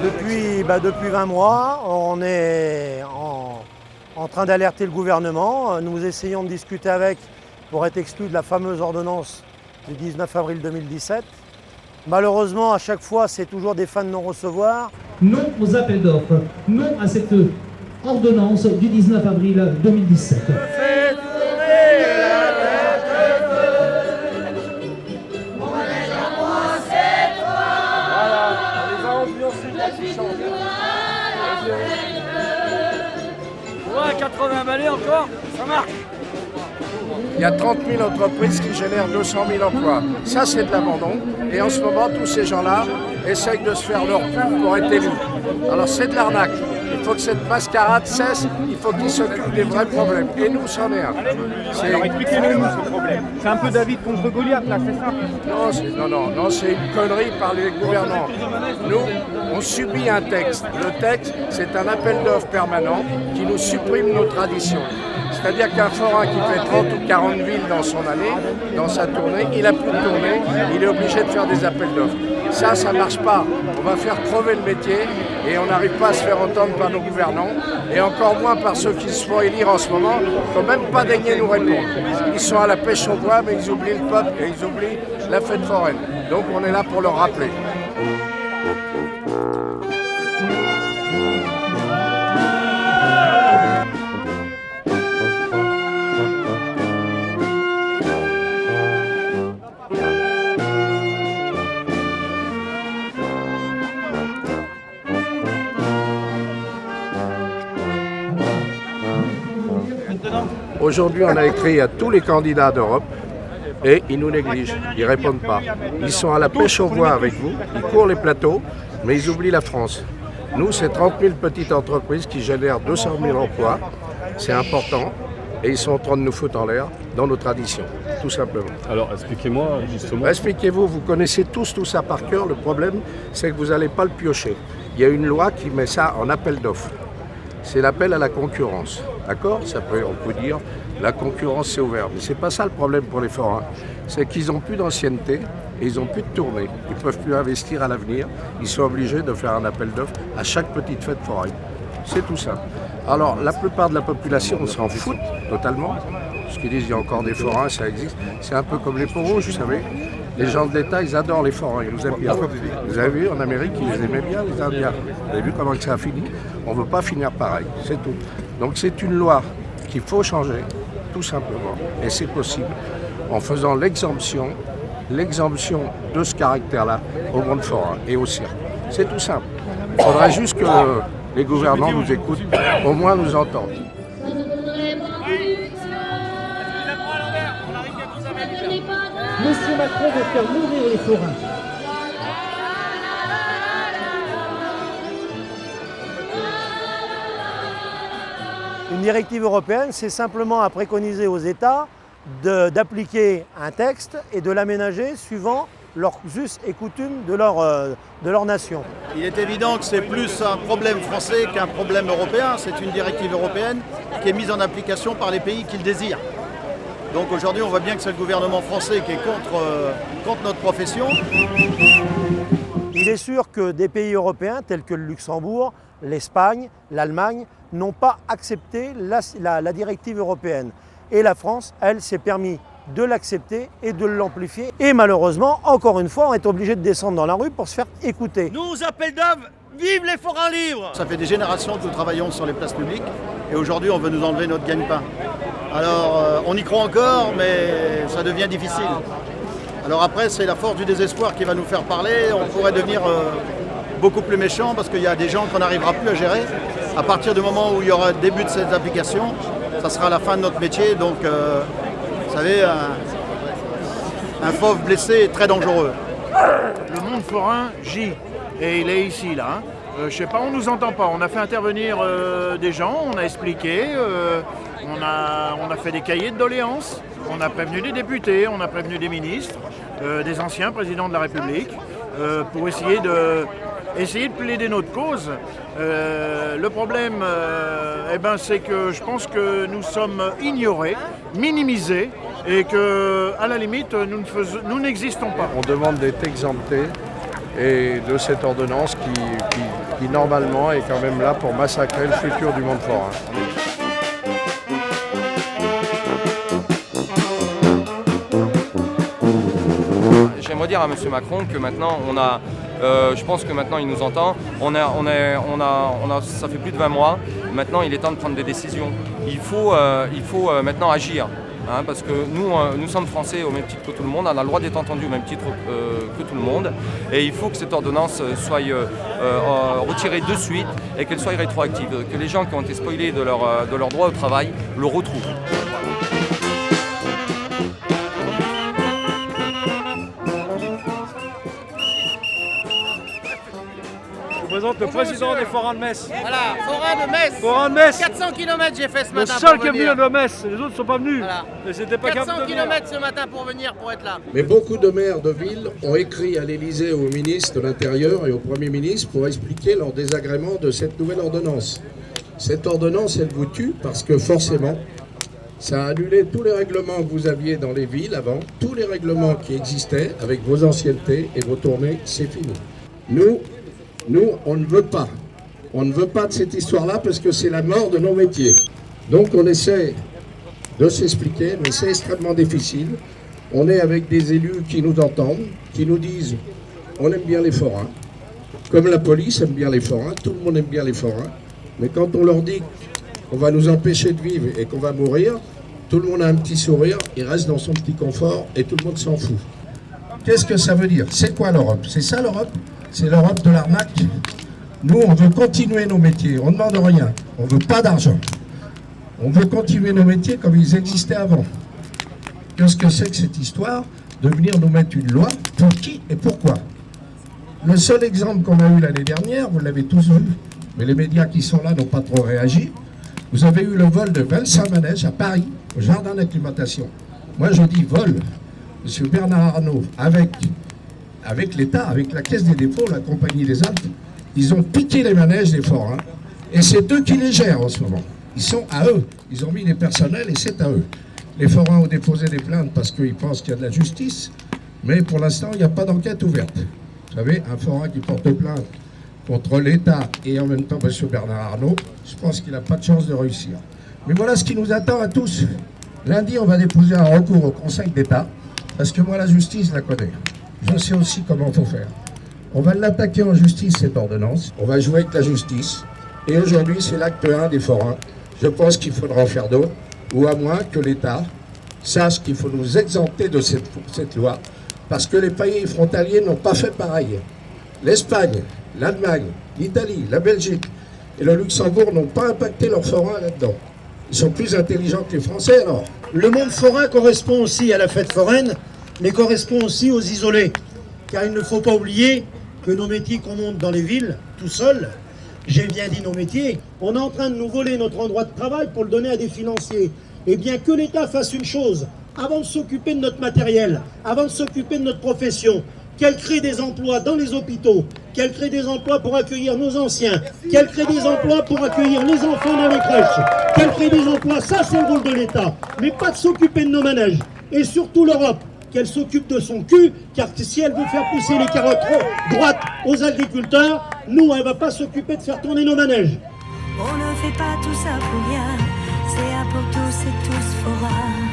Depuis 20 mois, on est en train d'alerter le gouvernement. Nous essayons de discuter avec pour être exclus de la fameuse ordonnance du 19 avril 2017. Malheureusement, à chaque fois, c'est toujours des fins de non-recevoir. Non aux appels d'offres, non à cette ordonnance du 19 avril 2017. Ouais, 80 balais encore, ça marche. Il y a 30 000 entreprises qui génèrent 200 000 emplois. Ça, c'est de l'abandon. Et en ce moment, tous ces gens-là essayent de se faire leur pub pour être élus. Alors, c'est de l'arnaque. Il faut que cette mascarade cesse. Il faut qu'ils s'occupent des vrais problèmes. Et nous, c'en est un. Alors, expliquez-nous ce problème. C'est un peu David contre Goliath, là, c'est ça? Non, c'est une connerie par les gouvernants. Nous, on subit un texte. Le texte, c'est un appel d'offres permanent qui nous supprime nos traditions. C'est-à-dire qu'un forain qui fait 30 ou 40 villes dans son année, dans sa tournée, il n'a plus de tournée, il est obligé de faire des appels d'offres. Ça ne marche pas. On va faire crever le métier et on n'arrive pas à se faire entendre par nos gouvernants et encore moins par ceux qui se font élire en ce moment, qui ne peuvent même pas daigner nous répondre. Ils sont à la pêche au bois, mais ils oublient le peuple et ils oublient la fête foraine. Donc on est là pour leur rappeler. Aujourd'hui, on a écrit à tous les candidats d'Europe et ils nous négligent, ils ne répondent pas. Ils sont à la pêche au bois avec vous, ils courent les plateaux, mais ils oublient la France. Nous, c'est 30 000 petites entreprises qui génèrent 200 000 emplois, c'est important, et ils sont en train de nous foutre en l'air dans nos traditions, tout simplement. Alors, expliquez-moi justement. Expliquez-vous, vous connaissez tous tout ça par cœur, le problème, c'est que vous n'allez pas le piocher. Il y a une loi qui met ça en appel d'offres. C'est l'appel à la concurrence, d'accord? On peut dire la concurrence c'est ouvert, mais c'est pas ça le problème pour les forains. C'est qu'ils n'ont plus d'ancienneté et ils n'ont plus de tournée. Ils ne peuvent plus investir à l'avenir. Ils sont obligés de faire un appel d'offres à chaque petite fête foraine. C'est tout ça. Alors la plupart de la population s'en fout totalement. Parce qu'ils disent qu'il y a encore des forains, ça existe. C'est un peu comme les peaux rouges, vous savez. Les gens de l'État, ils adorent les forains, ils nous aiment bien. Vous avez vu, en Amérique, ils les aimaient bien, les Indiens. Vous avez vu comment ça a fini? On ne veut pas finir pareil, c'est tout. Donc c'est une loi qu'il faut changer, tout simplement. Et c'est possible en faisant l'exemption de ce caractère-là au monde forain et au cirque. C'est tout simple. Il faudrait juste que les gouvernants nous écoutent, au moins nous entendent. Monsieur Macron veut faire mourir les forains. Une directive européenne, c'est simplement à préconiser aux États d'appliquer un texte et de l'aménager suivant leurs us et coutumes de leur nation. Il est évident que c'est plus un problème français qu'un problème européen. C'est une directive européenne qui est mise en application par les pays qui le désirent. Donc aujourd'hui, on voit bien que c'est le gouvernement français qui est contre notre profession. Il est sûr que des pays européens tels que le Luxembourg, l'Espagne, l'Allemagne n'ont pas accepté la directive européenne. Et la France, elle, s'est permis de l'accepter et de l'amplifier. Et malheureusement, encore une fois, on est obligé de descendre dans la rue pour se faire écouter. Nous, appels d'offres, vive les forains libres! Ça fait des générations que nous travaillons sur les places publiques et aujourd'hui, on veut nous enlever notre gagne-pain. Alors, on y croit encore, mais ça devient difficile. Alors après, c'est la force du désespoir qui va nous faire parler. On pourrait devenir beaucoup plus méchant parce qu'il y a des gens qu'on n'arrivera plus à gérer. À partir du moment où il y aura le début de cette application, ça sera la fin de notre métier. Donc, vous savez, un fauve blessé est très dangereux. Le monde forain gît, et il est ici, là. Je sais pas, on nous entend pas. On a fait intervenir des gens, on a expliqué, on a fait des cahiers de doléances, on a prévenu des députés, on a prévenu des ministres, des anciens présidents de la République, pour essayer de plaider notre cause. Le problème, c'est que je pense que nous sommes ignorés, minimisés, et que, à la limite, nous n'existons pas. On demande d'être exemptés et de cette ordonnance qui normalement est quand même là pour massacrer le futur du monde forain. J'aimerais dire à M. Macron que maintenant je pense que maintenant il nous entend. Ça fait plus de 20 mois. Maintenant, il est temps de prendre des décisions. Il faut maintenant agir. Parce que nous sommes Français au même titre que tout le monde, on a le droit d'être entendu au même titre que tout le monde. Et il faut que cette ordonnance soit retirée de suite et qu'elle soit rétroactive. Que les gens qui ont été spoilés de leur droit au travail le retrouvent. Je présente le président des forains de Metz. Voilà, forain de Metz. Forain de Metz. 400 km j'ai fait ce matin. Le seul pour qui est venu venir. de Metz, les autres ne sont pas venus. Voilà. Et c'était pas 400 capable de venir. km ce matin pour venir, pour être là. Mais beaucoup de maires de ville ont écrit à l'Élysée, au ministre de l'Intérieur et au Premier ministre pour expliquer leur désagrément de cette nouvelle ordonnance. Cette ordonnance, elle vous tue parce que forcément, ça a annulé tous les règlements que vous aviez dans les villes avant, tous les règlements qui existaient avec vos anciennetés et vos tournées, c'est fini. Nous, on ne veut pas. On ne veut pas de cette histoire-là parce que c'est la mort de nos métiers. Donc on essaie de s'expliquer, mais c'est extrêmement difficile. On est avec des élus qui nous entendent, qui nous disent on aime bien les forains, comme la police aime bien les forains, tout le monde aime bien les forains, mais quand on leur dit qu'on va nous empêcher de vivre et qu'on va mourir, tout le monde a un petit sourire, il reste dans son petit confort et tout le monde s'en fout. Qu'est-ce que ça veut dire? C'est quoi l'Europe? C'est ça l'Europe? C'est l'Europe de l'arnaque. Nous, on veut continuer nos métiers, on ne demande rien, on ne veut pas d'argent. On veut continuer nos métiers comme ils existaient avant. Qu'est-ce que c'est que cette histoire de venir nous mettre une loi? Pour qui et pourquoi? Le seul exemple qu'on a eu l'année dernière, vous l'avez tous vu, mais les médias qui sont là n'ont pas trop réagi. Vous avez eu le vol de 25 manèges à Paris, au jardin d'acclimatation. Moi je dis vol. M. Bernard Arnault, avec l'État, avec la Caisse des dépôts, la Compagnie des Alpes, ils ont piqué les manèges des forains. Et c'est eux qui les gèrent en ce moment. Ils sont à eux. Ils ont mis des personnels et c'est à eux. Les forains ont déposé des plaintes parce qu'ils pensent qu'il y a de la justice. Mais pour l'instant, il n'y a pas d'enquête ouverte. Vous savez, un forain qui porte plainte contre l'État et en même temps M. Bernard Arnault, je pense qu'il n'a pas de chance de réussir. Mais voilà ce qui nous attend à tous. Lundi, on va déposer un recours au Conseil d'État, parce que moi, la justice, je la connais. Je sais aussi comment il faut faire. On va l'attaquer en justice, cette ordonnance. On va jouer avec la justice. Et aujourd'hui, c'est l'acte 1 des forains. Je pense qu'il faudra en faire d'autres, ou à moins que l'État sache qu'il faut nous exempter de cette loi, parce que les pays frontaliers n'ont pas fait pareil. L'Espagne, l'Allemagne, l'Italie, la Belgique et le Luxembourg n'ont pas impacté leurs forains là-dedans. Ils sont plus intelligents que les Français, alors. Le monde forain correspond aussi à la fête foraine, mais correspond aussi aux isolés. Car il ne faut pas oublier que nos métiers qu'on monte dans les villes, tout seuls, j'ai bien dit nos métiers, on est en train de nous voler notre endroit de travail pour le donner à des financiers. Eh bien que l'État fasse une chose, avant de s'occuper de notre matériel, avant de s'occuper de notre profession, qu'elle crée des emplois dans les hôpitaux, qu'elle crée des emplois pour accueillir nos anciens, qu'elle crée des emplois pour accueillir les enfants dans les crèches, qu'elle crée des emplois, ça c'est le rôle de l'État, mais pas de s'occuper de nos manèges. Et surtout l'Europe, qu'elle s'occupe de son cul, car si elle veut faire pousser les carottes droites aux agriculteurs, nous, elle ne va pas s'occuper de faire tourner nos manèges. On ne fait pas tout ça pour rien, c'est un pour tous et tous forains.